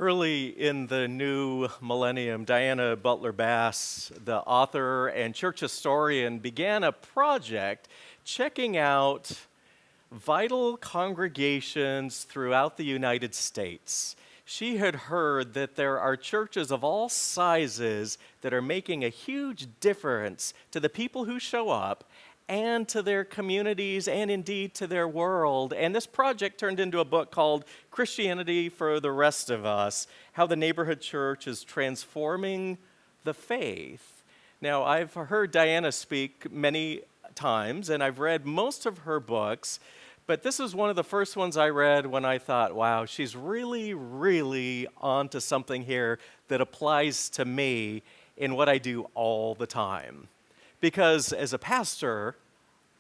Early in the new millennium, Diana Butler Bass, the author and church historian, began a project checking out vital congregations throughout the United States. She had heard that there are churches of all sizes that are making a huge difference to the people who show up and to their communities and indeed to their world. And this project turned into a book called Christianity for the Rest of Us: How the Neighborhood Church is Transforming the Faith. Now, I've heard Diana speak many times, and I've read most of her books, but this is one of the first ones I read when I thought, wow, she's really onto something here that applies to me in what I do all the time. Because as a pastor,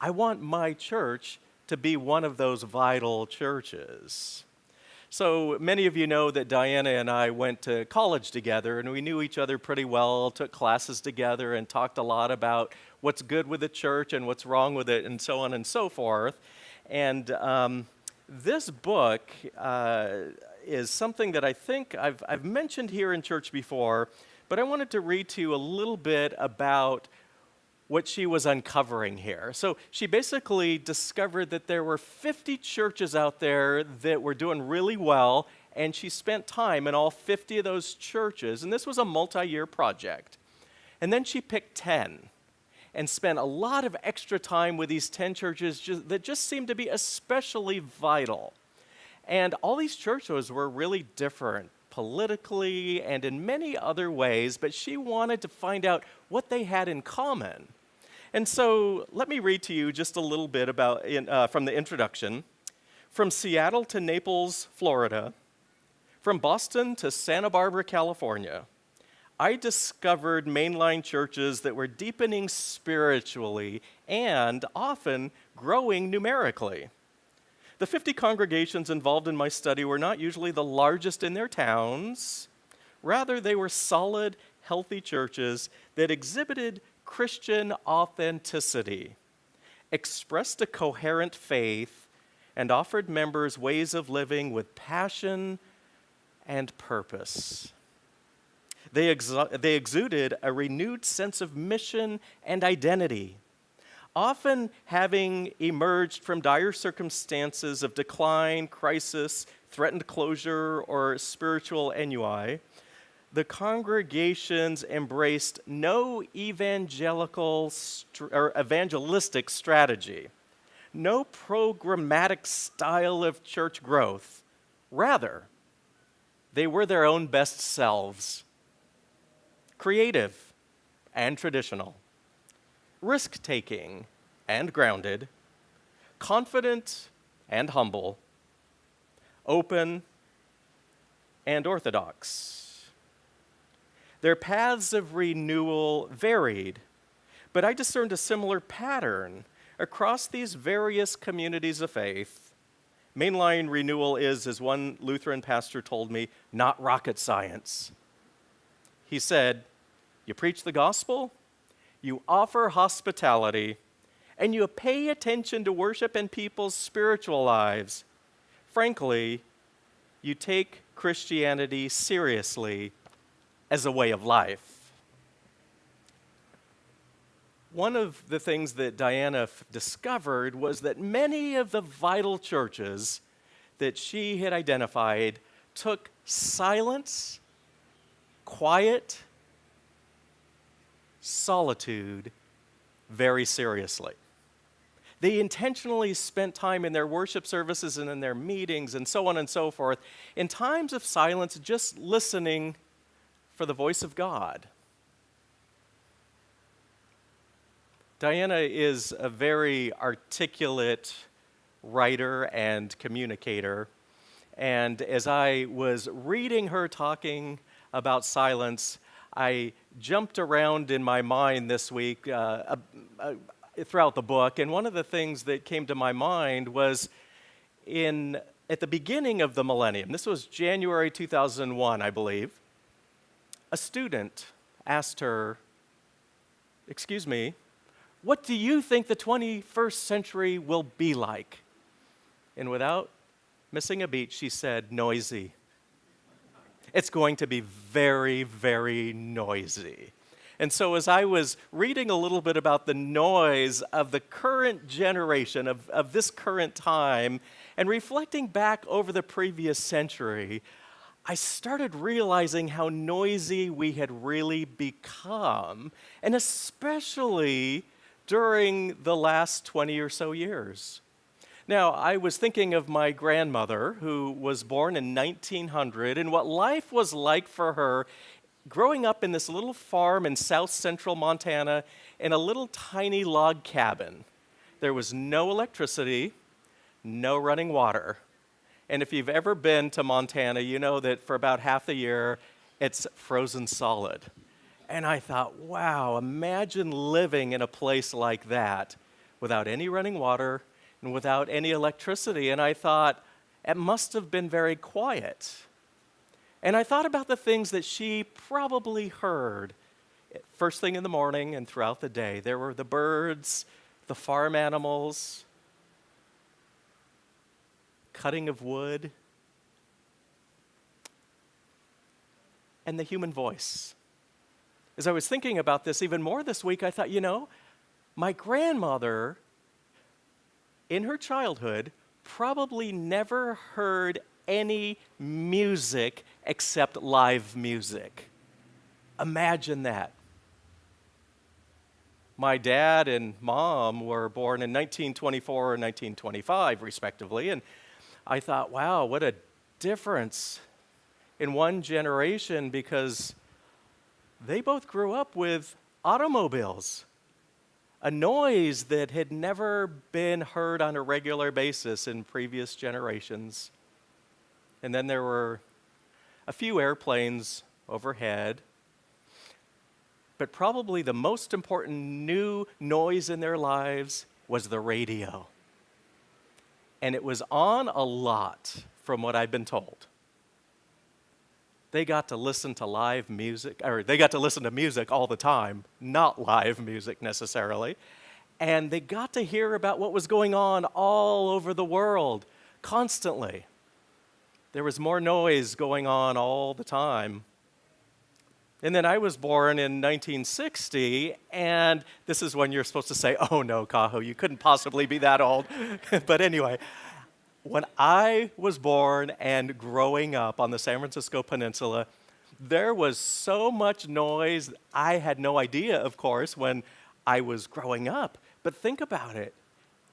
I want my church to be one of those vital churches. So many of you know that Diana and I went to college together, and we knew each other pretty well, took classes together, and talked a lot about what's good with the church and what's wrong with it, and so on and so forth. And this book is something that I think I've mentioned here in church before, but I wanted to read to you a little bit about what she was uncovering here. So she basically discovered that there were 50 churches out there that were doing really well, and she spent time in all 50 of those churches, and this was a multi-year project. And then she picked 10 and spent a lot of extra time with these 10 churches that just seemed to be especially vital. And all these churches were really different politically and in many other ways, but she wanted to find out what they had in common. And so let me read to you just a little bit about from the introduction. From Seattle to Naples, Florida, from Boston to Santa Barbara, California, I discovered mainline churches that were deepening spiritually and often growing numerically. The 50 congregations involved in my study were not usually the largest in their towns. Rather, they were solid, healthy churches that exhibited Christian authenticity, expressed a coherent faith, and offered members ways of living with passion and purpose. They exuded a renewed sense of mission and identity, often having emerged from dire circumstances of decline, crisis, threatened closure, or spiritual ennui. The congregations embraced no evangelistic strategy, no programmatic style of church growth. Rather, they were their own best selves, creative and traditional, risk-taking and grounded, confident and humble, open and orthodox. Their paths of renewal varied, but I discerned a similar pattern across these various communities of faith. Mainline renewal is, as one Lutheran pastor told me, not rocket science. He said, you preach the gospel, you offer hospitality, and you pay attention to worship and people's spiritual lives. Frankly, you take Christianity seriously as a way of life. One of the things that Diana discovered was that many of the vital churches that she had identified took silence, quiet, solitude very seriously. They intentionally spent time in their worship services and in their meetings and so on and so forth, in times of silence, just listening for the voice of God. Diana is a very articulate writer and communicator, and as I was reading her talking about silence, I jumped around in my mind this week throughout the book, and one of the things that came to my mind was at the beginning of the millennium. This was January 2001, I believe. A student asked her, "Excuse me, what do you think the 21st century will be like?" And without missing a beat, she said, "Noisy." It's going to be very, very noisy. And so, as I was reading a little bit about the noise of the current generation, of this current time, and reflecting back over the previous century, I started realizing how noisy we had really become, and especially during the last 20 or so years. Now, I was thinking of my grandmother, who was born in 1900, and what life was like for her growing up in this little farm in south central Montana in a little tiny log cabin. There was no electricity, no running water. And if you've ever been to Montana, you know that for about half the year, it's frozen solid. And I thought, wow, imagine living in a place like that without any running water and without any electricity. And I thought, it must have been very quiet. And I thought about the things that she probably heard first thing in the morning and throughout the day. There were the birds, the farm animals, cutting of wood, and the human voice. As I was thinking about this even more this week, I thought, my grandmother, in her childhood, probably never heard any music except live music. Imagine that. My dad and mom were born in 1924 and 1925, respectively, and I thought, wow, what a difference in one generation, because they both grew up with automobiles, a noise that had never been heard on a regular basis in previous generations. And then there were a few airplanes overhead. But probably the most important new noise in their lives was the radio. And it was on a lot, from what I've been told. They got to listen to live music, or they got to listen to music all the time, not live music necessarily. And they got to hear about what was going on all over the world, constantly. There was more noise going on all the time. And then I was born in 1960, and this is when you're supposed to say, oh no, Kaho, you couldn't possibly be that old. But anyway, when I was born and growing up on the San Francisco Peninsula, there was so much noise. I had no idea, of course, when I was growing up. But think about it.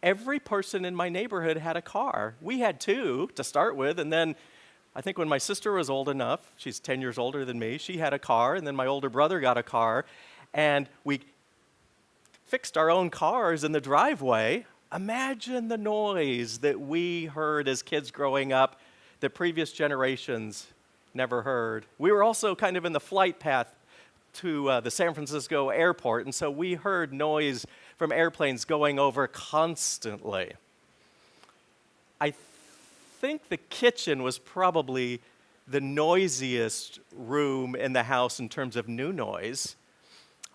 Every person in my neighborhood had a car. We had two to start with, and then I think when my sister was old enough, she's 10 years older than me, she had a car, and then my older brother got a car, and we fixed our own cars in the driveway. Imagine the noise that we heard as kids growing up that previous generations never heard. We were also kind of in the flight path to the San Francisco airport, and so we heard noise from airplanes going over constantly. I think the kitchen was probably the noisiest room in the house in terms of new noise.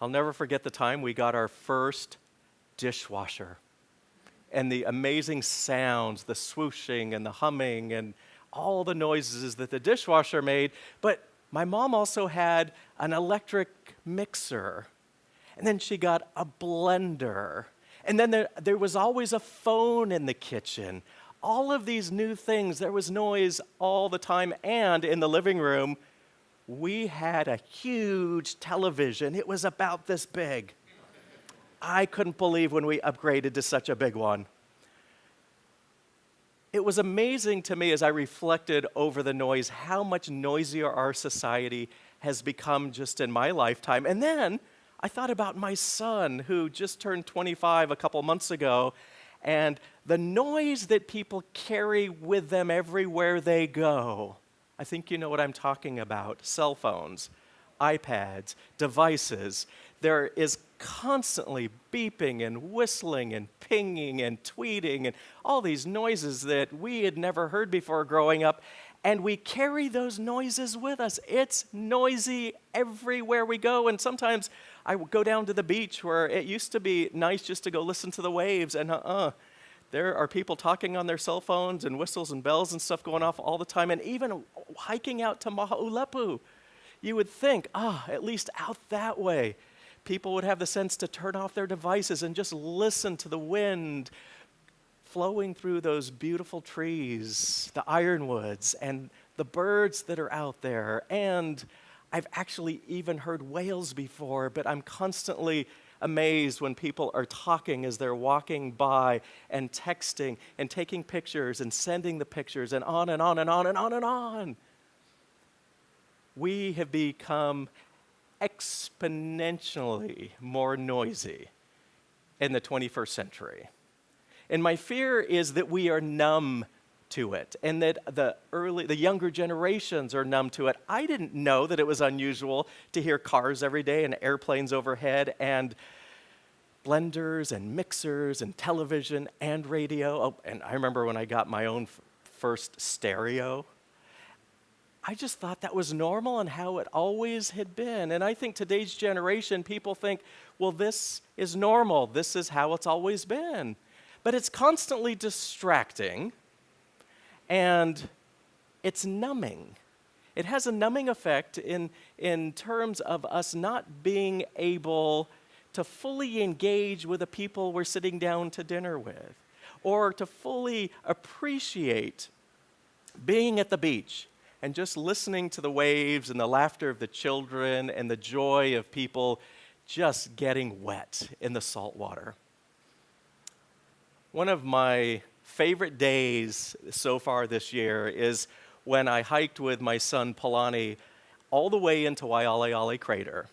I'll never forget the time we got our first dishwasher and the amazing sounds, the swooshing and the humming and all the noises that the dishwasher made. But my mom also had an electric mixer, and then she got a blender, and then there was always a phone in the kitchen. All of these new things, there was noise all the time, and in the living room, we had a huge television. It was about this big. I couldn't believe when we upgraded to such a big one. It was amazing to me as I reflected over the noise, how much noisier our society has become just in my lifetime. And then I thought about my son, who just turned 25 a couple months ago, and the noise that people carry with them everywhere they go. I think you know what I'm talking about. Cell phones, iPads, devices. There is constantly beeping and whistling and pinging and tweeting and all these noises that we had never heard before growing up. And we carry those noises with us. It's noisy everywhere we go. And sometimes I go down to the beach where it used to be nice just to go listen to the waves. And there are people talking on their cell phones and whistles and bells and stuff going off all the time. And even hiking out to Mahaulepu. You would think, at least out that way, people would have the sense to turn off their devices and just listen to the wind flowing through those beautiful trees, the ironwoods, and the birds that are out there. And I've actually even heard whales before, but I'm constantly amazed when people are talking as they're walking by and texting and taking pictures and sending the pictures and on and on and on and on and on. We have become exponentially more noisy in the 21st century. And my fear is that we are numb to it, and that the younger generations are numb to it. I didn't know that it was unusual to hear cars every day and airplanes overhead and blenders and mixers and television and radio. Oh, and I remember when I got my own first stereo. I just thought that was normal and how it always had been. And I think today's generation, people think, well, this is normal. This is how it's always been. But it's constantly distracting, and it's numbing. It has a numbing effect in terms of us not being able to fully engage with the people we're sitting down to dinner with, or to fully appreciate being at the beach and just listening to the waves and the laughter of the children and the joy of people just getting wet in the salt water. One of my favorite days so far this year is when I hiked with my son Polani all the way into Waialeale Crater.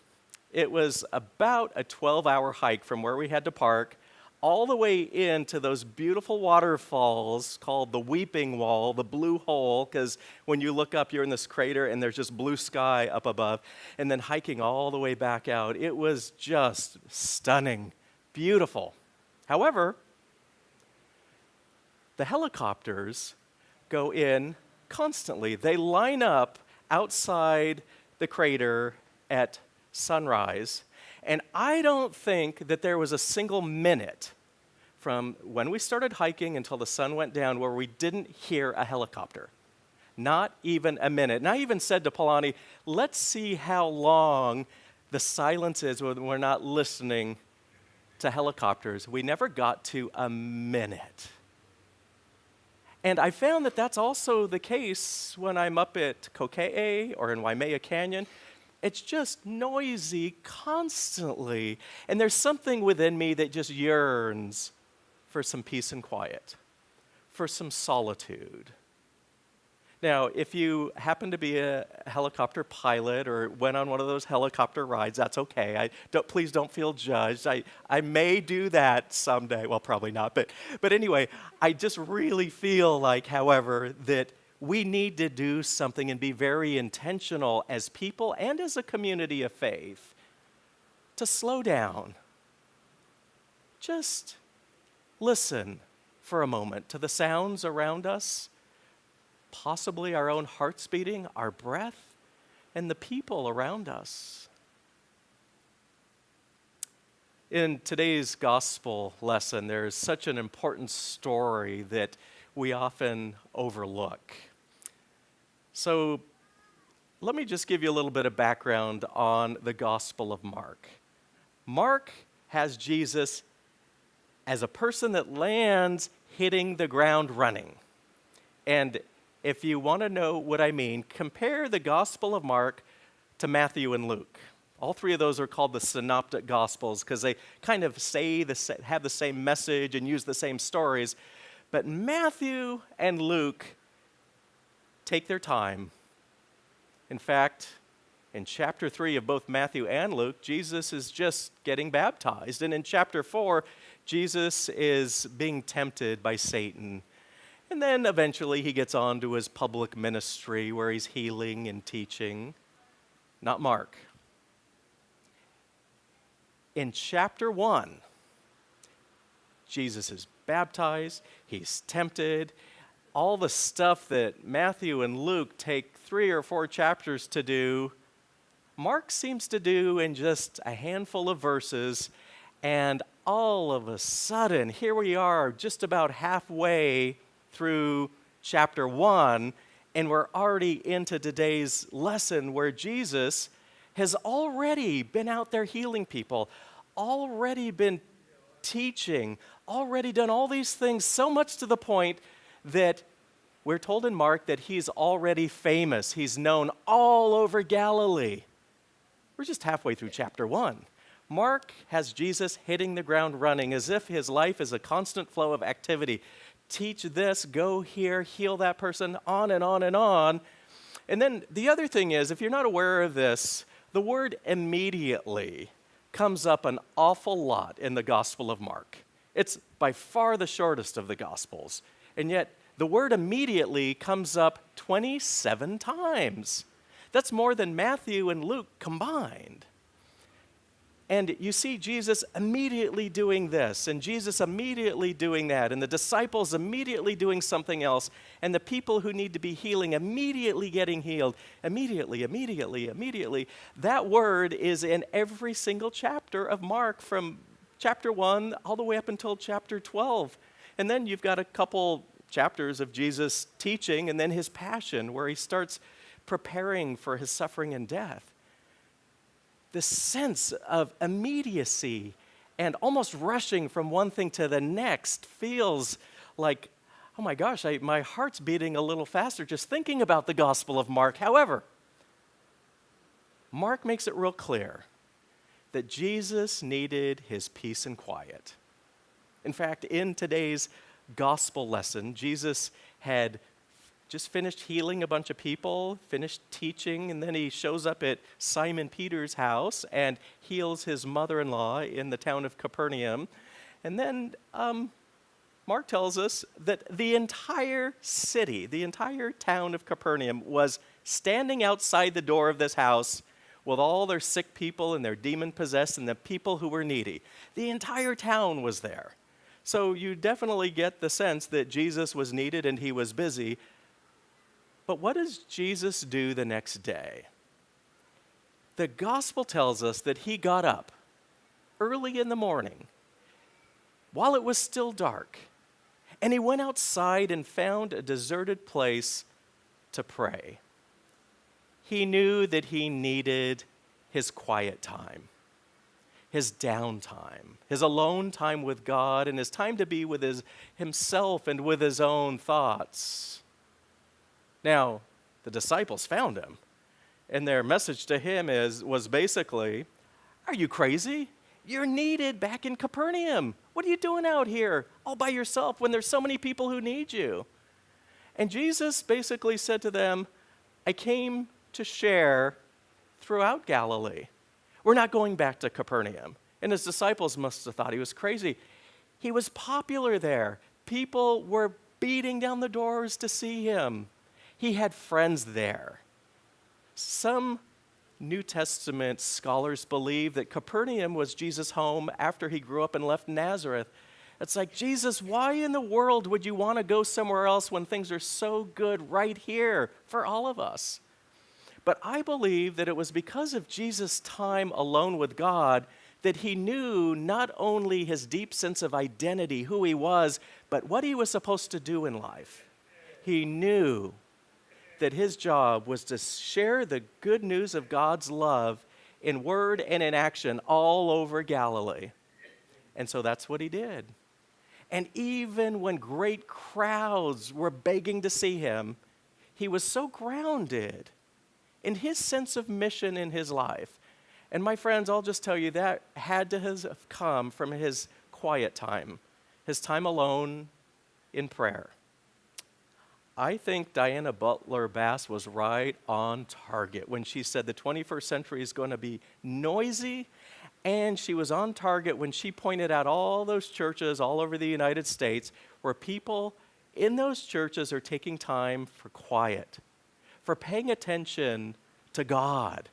It was about a 12-hour hike from where we had to park all the way into those beautiful waterfalls called the Weeping Wall, the Blue Hole, because when you look up, you're in this crater and there's just blue sky up above, and then hiking all the way back out. It was just stunning, beautiful. However, the helicopters go in constantly. They line up outside the crater at sunrise, and I don't think that there was a single minute from when we started hiking until the sun went down where we didn't hear a helicopter. Not even a minute. And I even said to Polani, let's see how long the silence is when we're not listening to helicopters. We never got to a minute. And I found that that's also the case when I'm up at Kokee or in Waimea Canyon. It's just noisy constantly. And there's something within me that just yearns for some peace and quiet, for some solitude. Now, if you happen to be a helicopter pilot or went on one of those helicopter rides, that's okay. Please don't feel judged. I may do that someday. Well, probably not. But anyway, I just really feel like, however, that we need to do something and be very intentional as people and as a community of faith to slow down. Just listen for a moment to the sounds around us, possibly our own hearts beating, our breath, and the people around us. In today's gospel lesson, there's such an important story that we often overlook. So let me just give you a little bit of background on the Gospel of Mark. Mark has Jesus as a person that lands hitting the ground running. And if you want to know what I mean, compare the Gospel of Mark to Matthew and Luke. All three of those are called the synoptic Gospels because they kind of have the same message and use the same stories. But Matthew and Luke take their time. In fact, in chapter 3 of both Matthew and Luke, Jesus is just getting baptized. And in chapter 4, Jesus is being tempted by Satan. And then eventually he gets on to his public ministry where he's healing and teaching. Not Mark. In chapter 1, Jesus is baptized, he's tempted. All the stuff that Matthew and Luke take 3 or 4 chapters to do, Mark seems to do in just a handful of verses. And all of a sudden, here we are just about halfway through chapter 1, And we're already into today's lesson where Jesus has already been out there healing people, already been teaching, already done all these things, so much to the point that we're told in Mark that he's already famous. He's known all over Galilee. We're just halfway through chapter 1. Mark has Jesus hitting the ground running as if his life is a constant flow of activity. Teach this, go here, heal that person, on and on and on. And then the other thing is, if you're not aware of this, the word immediately comes up an awful lot in the Gospel of Mark. It's by far the shortest of the Gospels. And yet, the word immediately comes up 27 times. That's more than Matthew and Luke combined. And you see Jesus immediately doing this, and Jesus immediately doing that, and the disciples immediately doing something else, and the people who need to be healing immediately getting healed. Immediately, immediately, immediately. That word is in every single chapter of Mark from chapter 1 all the way up until chapter 12. And then you've got a couple chapters of Jesus teaching, and then his passion, where he starts preparing for his suffering and death. This sense of immediacy and almost rushing from one thing to the next feels like, oh my gosh, my heart's beating a little faster just thinking about the Gospel of Mark. However, Mark makes it real clear that Jesus needed his peace and quiet. In fact, in today's gospel lesson, Jesus had just finished healing a bunch of people, finished teaching, and then he shows up at Simon Peter's house and heals his mother-in-law in the town of Capernaum. And then Mark tells us that the entire city, the entire town of Capernaum was standing outside the door of this house with all their sick people and their demon-possessed and the people who were needy. The entire town was there. So you definitely get the sense that Jesus was needed and he was busy. But what does Jesus do the next day? The gospel tells us that he got up early in the morning while it was still dark, and he went outside and found a deserted place to pray. He knew that he needed his quiet time, his downtime, his alone time with God, and his time to be with himself and with his own thoughts. Now, the disciples found him, and their message to him was basically, are you crazy? You're needed back in Capernaum. What are you doing out here all by yourself when there's so many people who need you? And Jesus basically said to them, I came to share throughout Galilee. We're not going back to Capernaum. And his disciples must have thought he was crazy. He was popular there. People were beating down the doors to see him. He had friends there. Some New Testament scholars believe that Capernaum was Jesus' home after he grew up and left Nazareth. It's like, Jesus, why in the world would you want to go somewhere else when things are so good right here for all of us? But I believe that it was because of Jesus' time alone with God that he knew not only his deep sense of identity, who he was, but what he was supposed to do in life. He knew that his job was to share the good news of God's love in word and in action all over Galilee. And so that's what he did. And even when great crowds were begging to see him, he was so grounded in his sense of mission in his life. And my friends, I'll just tell you that had to have come from his quiet time, his time alone in prayer. I think Diana Butler Bass was right on target when she said the 21st century is going to be noisy, and she was on target when she pointed out all those churches all over the United States where people in those churches are taking time for quiet, for paying attention to God,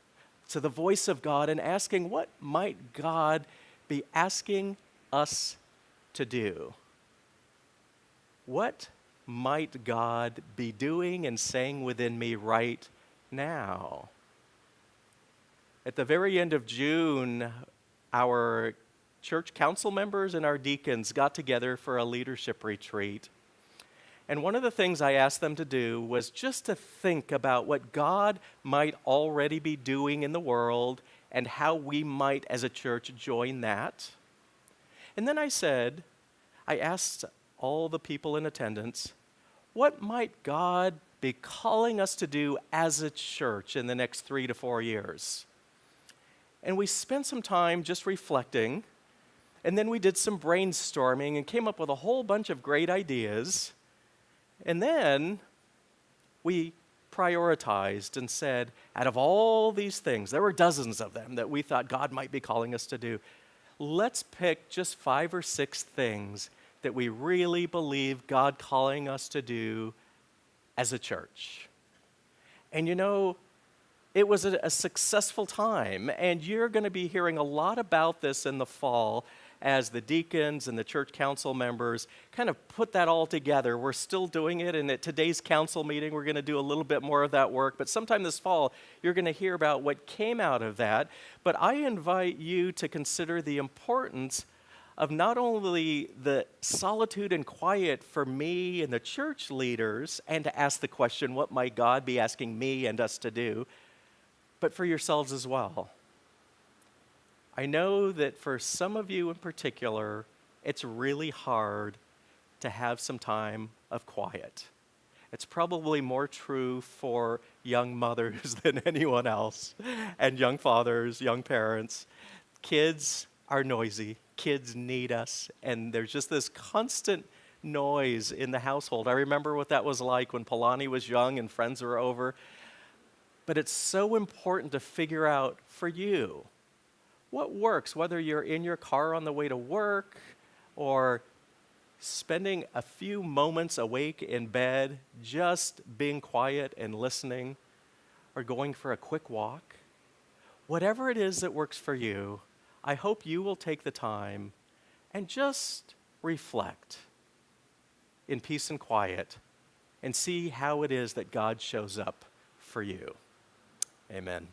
to the voice of God, and asking, what might God be asking us to do? What might God be doing and saying within me right now? At the very end of June, our church council members and our deacons got together for a leadership retreat. And one of the things I asked them to do was just to think about what God might already be doing in the world and how we might, as a church, join that. And then I asked all the people in attendance, what might God be calling us to do as a church in the next 3 to 4 years? And we spent some time just reflecting, and then we did some brainstorming and came up with a whole bunch of great ideas. And then we prioritized and said, out of all these things, there were dozens of them that we thought God might be calling us to do. Let's pick just 5 or 6 things that we really believe God calling us to do as a church. And you know, it was a successful time, and you're going to be hearing a lot about this in the fall as the deacons and the church council members kind of put that all together. We're still doing it, and at today's council meeting, we're going to do a little bit more of that work. But sometime this fall, you're going to hear about what came out of that. But I invite you to consider the importance of not only the solitude and quiet for me and the church leaders, and to ask the question, what might God be asking me and us to do, but for yourselves as well. I know that for some of you in particular, it's really hard to have some time of quiet. It's probably more true for young mothers than anyone else, and young fathers, young parents. Kids are noisy. Kids need us, and there's just this constant noise in the household. I remember what that was like when Polani was young and friends were over. But it's so important to figure out for you what works, whether you're in your car on the way to work or spending a few moments awake in bed, just being quiet and listening, or going for a quick walk. Whatever it is that works for you, I hope you will take the time and just reflect in peace and quiet and see how it is that God shows up for you. Amen.